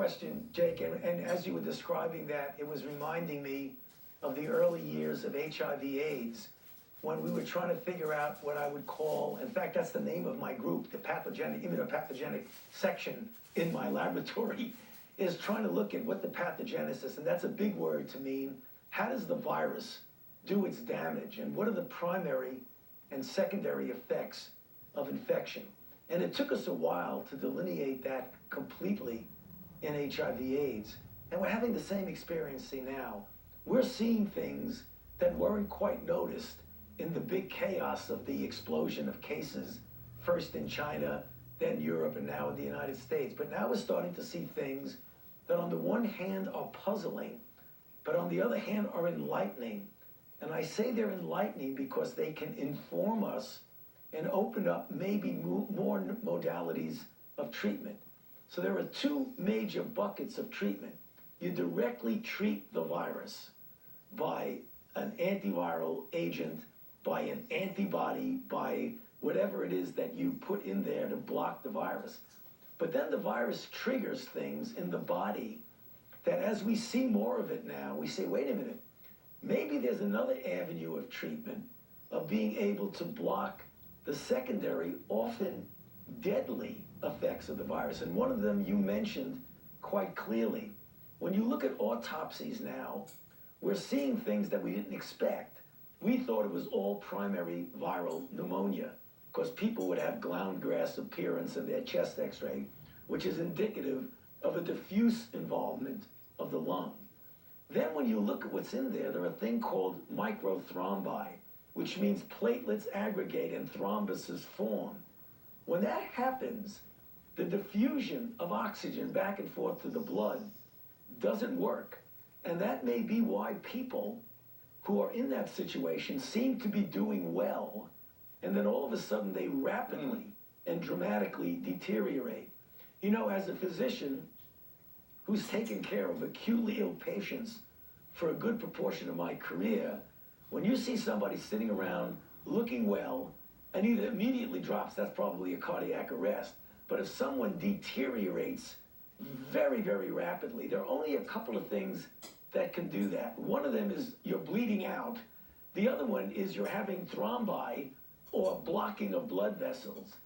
Question, Jake, and as you were describing that, it was reminding me of the early years of HIV/AIDS, when we were trying to figure out what I would call, in fact, that's the name of my group, the pathogenic, immunopathogenic section in my laboratory, is trying to look at what the pathogenesis, and that's a big word to mean, how does the virus do its damage, and what are the primary and secondary effects of infection? And it took us a while to delineate that completely in HIV/AIDS, and we're having the same experience now. We're seeing things that weren't quite noticed in the big chaos of the explosion of cases, first in China, then Europe, and now in the United States. But now we're starting to see things that on the one hand are puzzling, but on the other hand are enlightening. And I say they're enlightening because they can inform us and open up maybe more modalities of treatment. So there are two major buckets of treatment. You directly treat the virus by an antiviral agent, by an antibody, by whatever it is that you put in there to block the virus. But then the virus triggers things in the body that, as we see more of it now, we say, wait a minute, maybe there's another avenue of treatment, of being able to block the secondary, often deadly effects of the virus. And one of them you mentioned quite clearly. When you look at autopsies now, we're seeing things that we didn't expect. We thought it was all primary viral pneumonia because people would have ground glass appearance of their chest x-ray, which is indicative of a diffuse involvement of the lung. Then when you look at what's in there, there are a thing called microthrombi, which means platelets aggregate and thrombuses form. When that happens, the diffusion of oxygen back and forth to the blood doesn't work. And that may be why people who are in that situation seem to be doing well, and then all of a sudden they rapidly and dramatically deteriorate. You know, as a physician who's taken care of acutely ill patients for a good proportion of my career, when you see somebody sitting around looking well and either immediately drops, that's probably a cardiac arrest. But if someone deteriorates very, very rapidly, there are only a couple of things that can do that. One of them is you're bleeding out. The other one is you're having thrombi or blocking of blood vessels.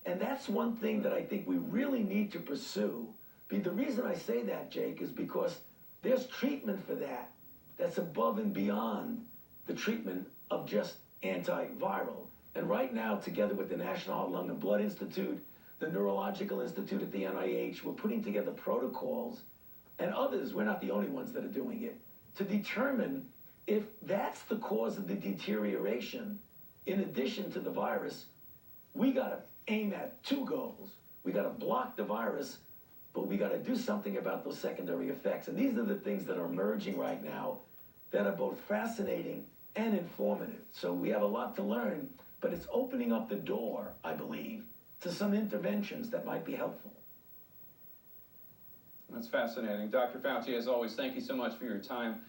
And that's one thing that I think we really need to pursue. The reason I say that, Jake, is because there's treatment for that that's above and beyond the treatment of just antiviral. And right now, together with the National Heart, Lung, and Blood Institute, the Neurological Institute at the NIH, we're putting together protocols, and others, we're not the only ones that are doing it, to determine if that's the cause of the deterioration. In addition to the virus, we got to aim at two goals. We got to block the virus, but we got to do something about those secondary effects. And these are the things that are emerging right now that are both fascinating and informative. So we have a lot to learn, but it's opening up the door, I believe, to some interventions that might be helpful. That's fascinating. Dr. Fauci, as always, thank you so much for your time.